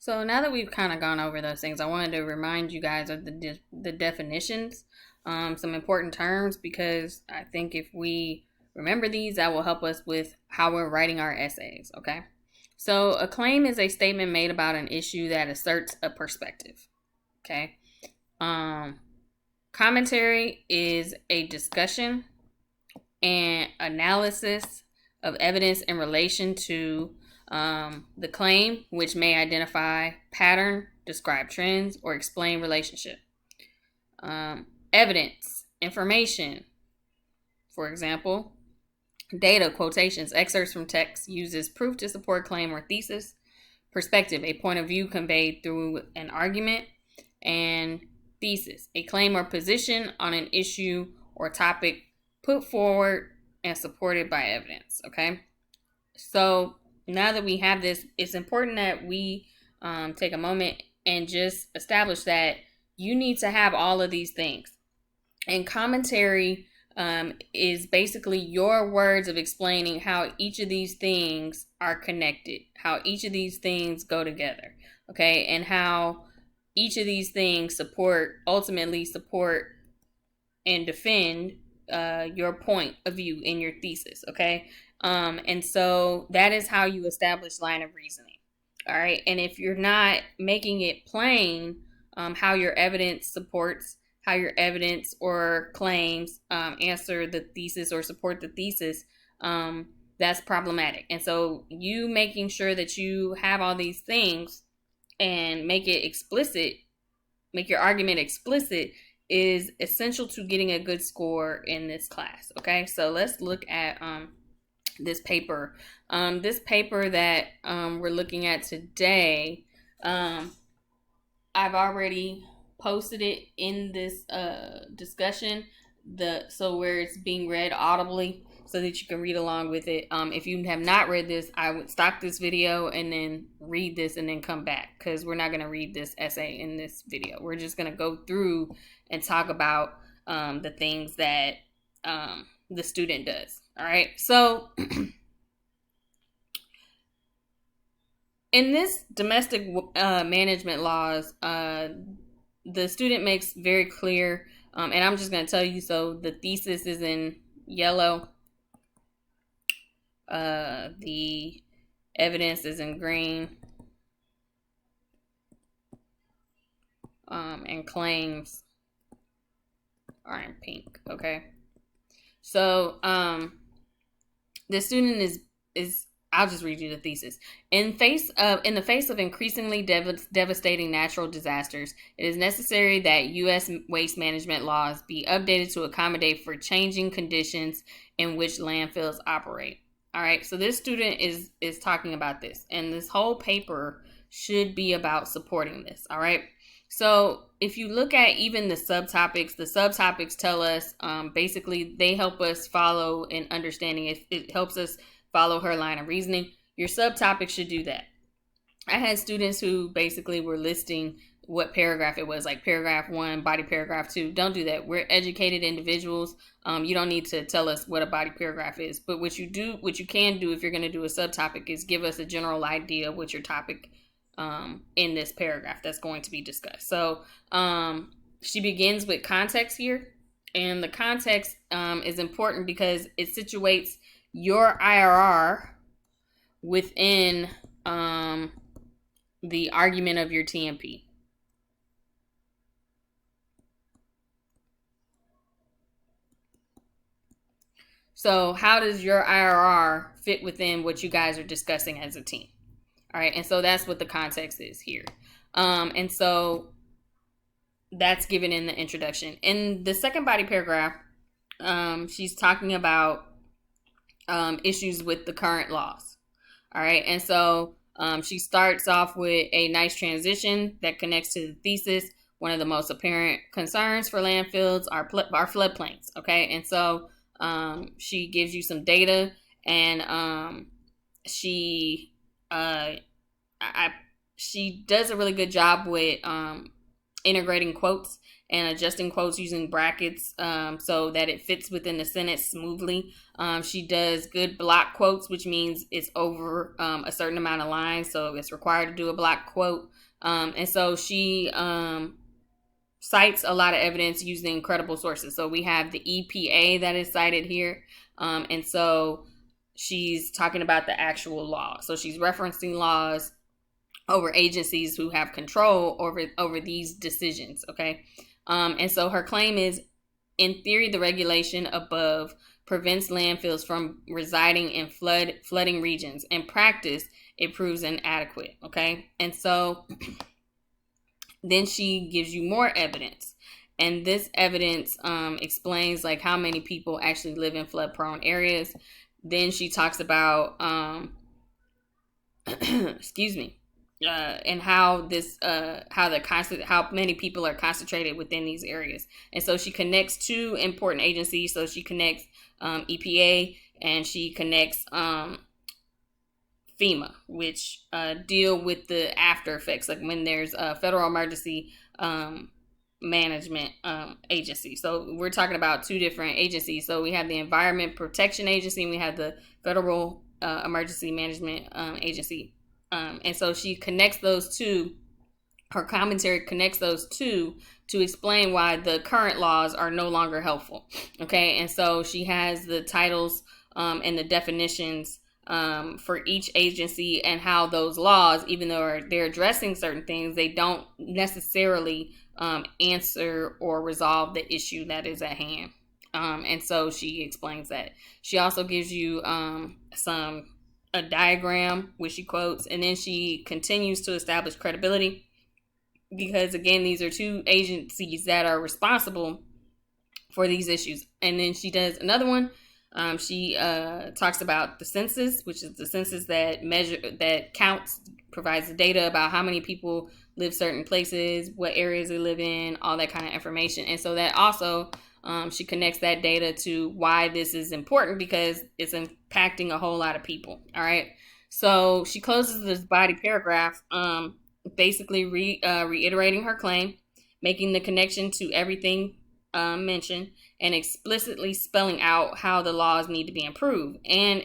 So now that we've kind of gone over those things, I wanted to remind you guys of the definitions, some important terms, because I think if we remember these, that will help us with how we're writing our essays, okay? So a claim is a statement made about an issue that asserts a perspective, okay? Commentary is a discussion and analysis of evidence in relation to the claim, which may identify pattern, describe trends, or explain relationship. Evidence, information, for example, data, quotations, excerpts from text, uses proof to support claim or thesis. Perspective, a point of view conveyed through an argument. And thesis, a claim or position on an issue or topic put forward and supported by evidence. Okay, so now that we have this, it's important that we take a moment and just establish that you need to have all of these things. And commentary is basically your words of explaining how each of these things are connected, how each of these things go together, okay, and how each of these things ultimately support and defend your point of view in your thesis, okay? And so that is how you establish line of reasoning, all right? And if you're not making it plain how your evidence supports, how your evidence or claims answer the thesis or support the thesis, that's problematic. And so you making sure that you have all these things and make it explicit, make your argument explicit, is essential to getting a good score in this class. Okay, so let's look at this paper. This paper that we're looking at today, I've already posted it in this discussion, so where it's being read audibly, so that you can read along with it. If you have not read this, I would stop this video and then read this and then come back, because we're not going to read this essay in this video. We're just going to go through and talk about the things that the student does. All right. So in this domestic management laws, the student makes very clear, and I'm just going to tell you, so the thesis is in yellow. The evidence is in green, and claims are in pink. Okay, so the student is I'll just read you the thesis. In the face of increasingly devastating natural disasters, it is necessary that U.S. waste management laws be updated to accommodate for changing conditions in which landfills operate. All right, so this student is talking about this, and this whole paper should be about supporting this. All right, so if you look at even the subtopics tell us, basically they help us follow in understanding. It helps us follow her line of reasoning. Your subtopic should do that. I had students who basically were listing what paragraph it was, like paragraph 1, body paragraph 2. Don't do that. We're educated individuals. You don't need to tell us what a body paragraph is. But what you can do if you're going to do a subtopic is give us a general idea of what your topic in this paragraph that's going to be discussed. So she begins with context here. And the context is important because it situates your IRR within the argument of your TMP. So how does your IRR fit within what you guys are discussing as a team? All right, and so that's what the context is here. And so that's given in the introduction. In the second body paragraph, she's talking about issues with the current laws. All right, and so she starts off with a nice transition that connects to the thesis. One of the most apparent concerns for landfills are floodplains. Okay, and so she gives you some data, and she does a really good job with integrating quotes and adjusting quotes using brackets so that it fits within the sentence smoothly. She does good block quotes, which means it's over a certain amount of lines, so it's required to do a block quote. And so she cites a lot of evidence using credible sources. So we have the EPA that is cited here. And so she's talking about the actual law. So she's referencing laws over agencies who have control over these decisions, okay? And so her claim is, in theory, the regulation above prevents landfills from residing in flooding regions. In practice, it proves inadequate, okay? And so then she gives you more evidence. And this evidence explains like how many people actually live in flood prone areas. Then she talks about excuse me, and how this how many people are concentrated within these areas. And so she connects two important agencies. So she connects EPA and she connects FEMA, which deal with the after effects, like when there's a federal emergency management agency. So we're talking about two different agencies. So we have the Environment Protection Agency and we have the Federal Emergency Management Agency. And so she connects those two. Her commentary connects those two to explain why the current laws are no longer helpful. Okay, and so she has the titles and the definitions for each agency and how those laws, even though they're addressing certain things, they don't necessarily answer or resolve the issue that is at hand. And so she explains that. She also gives you a diagram which she quotes, and then she continues to establish credibility because, again, these are two agencies that are responsible for these issues. And then she does another one. She talks about the census, which is the census that counts, provides the data about how many people live certain places, what areas they live in, all that kind of information. And so that also she connects that data to why this is important because it's impacting a whole lot of people. All right. So she closes this body paragraph basically reiterating her claim, making the connection to everything mentioned, and explicitly spelling out how the laws need to be improved. And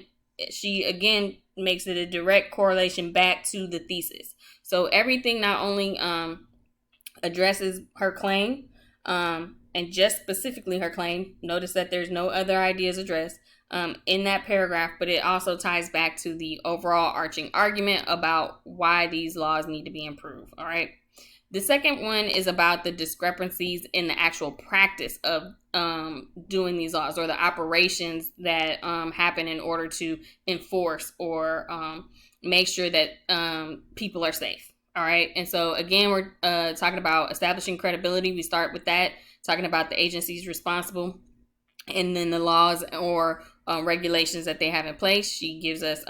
she, again, makes it a direct correlation back to the thesis. So everything not only addresses her claim, and just specifically her claim. Notice that there's no other ideas addressed in that paragraph, but it also ties back to the overall arching argument about why these laws need to be improved. All right. The second one is about the discrepancies in the actual practice of doing these laws, or the operations that happen in order to enforce or make sure that people are safe. All right. And so, again, we're talking about establishing credibility. We start with that, talking about the agencies responsible and then the laws or regulations that they have in place. She gives us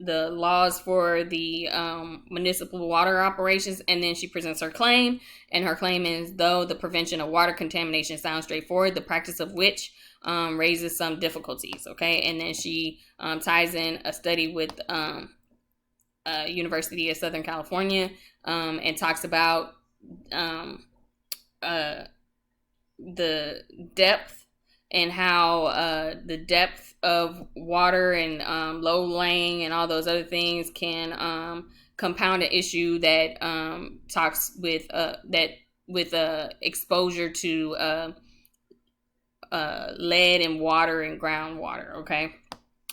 the laws for the municipal water operations, and then she presents her claim. And her claim is, though the prevention of water contamination sounds straightforward, the practice of which raises some difficulties. Okay. And then she ties in a study with University of Southern California and talks about the depth and how the depth of water and low laying and all those other things can compound an issue that talks with exposure to lead in water and groundwater. Okay,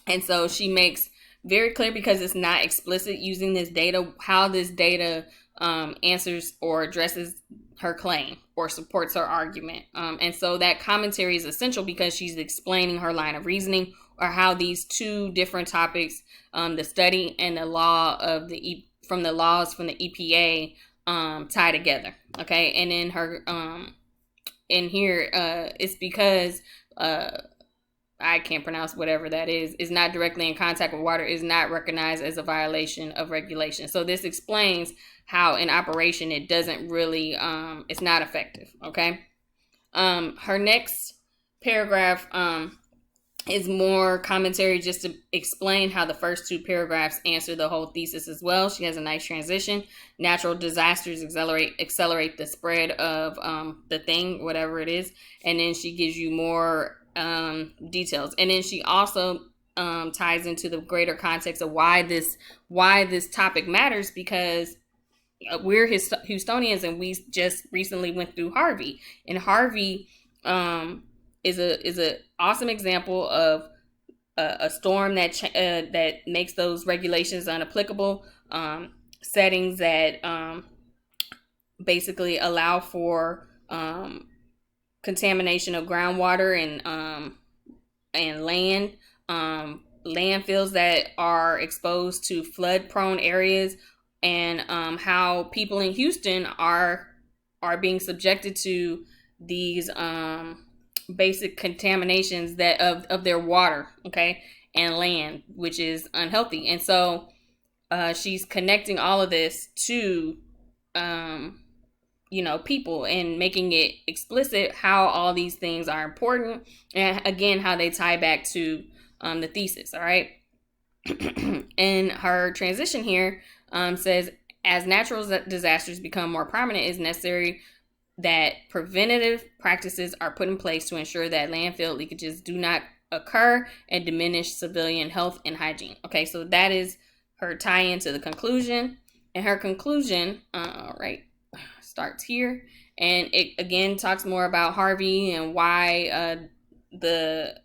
and so she makes very clear, because it's not explicit using this data, how this data answers or addresses her claim or supports her argument. And so that commentary is essential because she's explaining her line of reasoning, or how these two different topics, the study and the law of from the laws from the EPA, tie together. Okay. And in her, in here, it's because, I can't pronounce whatever that is not directly in contact with water, is not recognized as a violation of regulation. So this explains how in operation it doesn't really, it's not effective. Okay. Her next paragraph is more commentary just to explain how the first two paragraphs answer the whole thesis as well. She has a nice transition. Natural disasters accelerate the spread of the thing, whatever it is, and then she gives you more details. And then she also ties into the greater context of why this topic matters, because we're Houstonians and we just recently went through Harvey, and Harvey is a awesome example of a storm that makes those regulations unapplicable, settings that basically allow for contamination of groundwater and land, landfills that are exposed to flood-prone areas, and how people in Houston are being subjected to these basic contaminations that of their water, okay, and land, which is unhealthy. And so she's connecting all of this to people, and making it explicit how all these things are important, and again how they tie back to the thesis. All right. And her transition here says, as natural disasters become more prominent, it is necessary that preventative practices are put in place to ensure that landfill leakages do not occur and diminish civilian health and hygiene. Okay, so that is her tie-in to the conclusion. And her conclusion, starts here. And it again talks more about Harvey and why the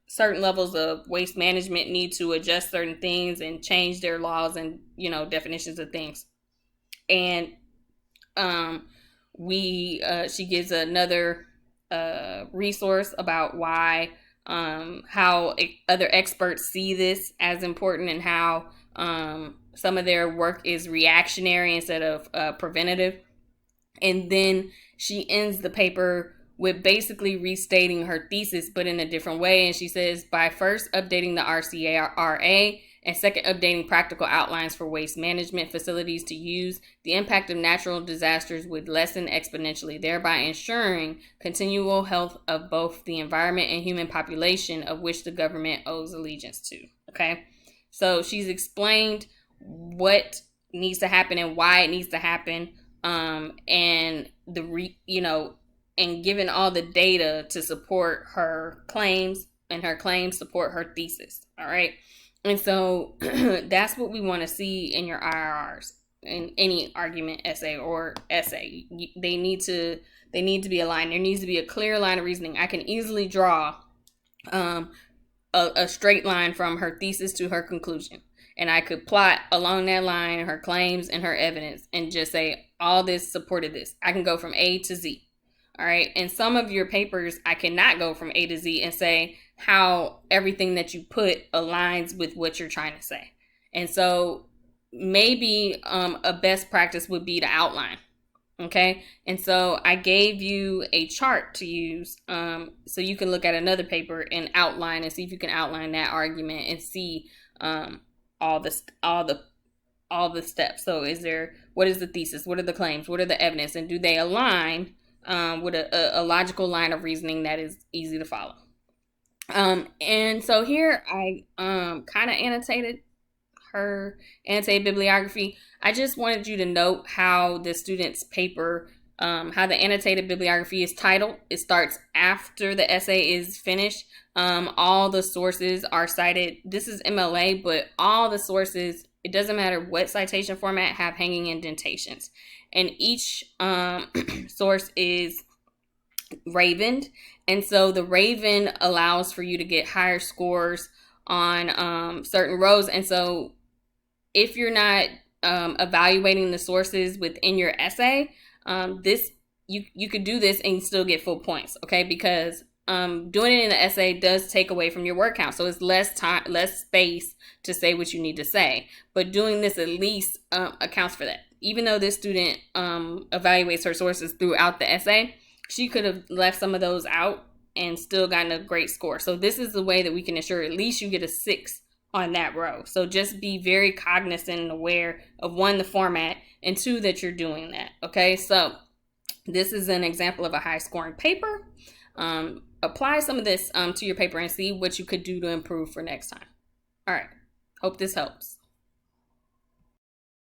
certain levels of waste management need to adjust certain things and change their laws and, definitions of things. And she gives another resource about why how other experts see this as important, and how some of their work is reactionary instead of preventative. And then she ends the paper with basically restating her thesis, but in a different way. And she says, by first updating the RCRA, and second, updating practical outlines for waste management facilities to use, the impact of natural disasters would lessen exponentially, thereby ensuring continual health of both the environment and human population, of which the government owes allegiance to. Okay, so she's explained what needs to happen and why it needs to happen, and and given all the data to support her claims, and her claims support her thesis. All right. And so that's what we want to see in your IRRs, in any argument essay or essay. They need to be aligned. There needs to be a clear line of reasoning. I can easily draw a straight line from her thesis to her conclusion, and I could plot along that line her claims and her evidence and just say all this supported this. I can go from A to Z. All right. In some of your papers, I cannot go from A to Z and say how everything that you put aligns with what you're trying to say. And so maybe a best practice would be to outline. Okay. And so I gave you a chart to use so you can look at another paper and outline, and see if you can outline that argument and see all the steps. So what is the thesis? What are the claims? What are the evidence? And do they align with a logical line of reasoning that is easy to follow? And so here I kind of annotated her annotated bibliography. I just wanted you to note how the student's paper, how the annotated bibliography is titled. It starts after the essay is finished. All the sources are cited. This is MLA, but all the sources, it doesn't matter what citation format, have hanging indentations. And each source is ravened. And so the raven allows for you to get higher scores on certain rows. And so if you're not evaluating the sources within your essay, you could do this and still get full points, okay? Because doing it in the essay does take away from your word count. So it's less time, less space to say what you need to say. But doing this at least accounts for that. Even though this student evaluates her sources throughout the essay, she could have left some of those out and still gotten a great score. So this is the way that we can ensure at least you get a 6 on that row. So just be very cognizant and aware of, 1, the format, and 2, that you're doing that. Okay, so this is an example of a high scoring paper. apply some of this to your paper and see what you could do to improve for next time. All right. Hope this helps.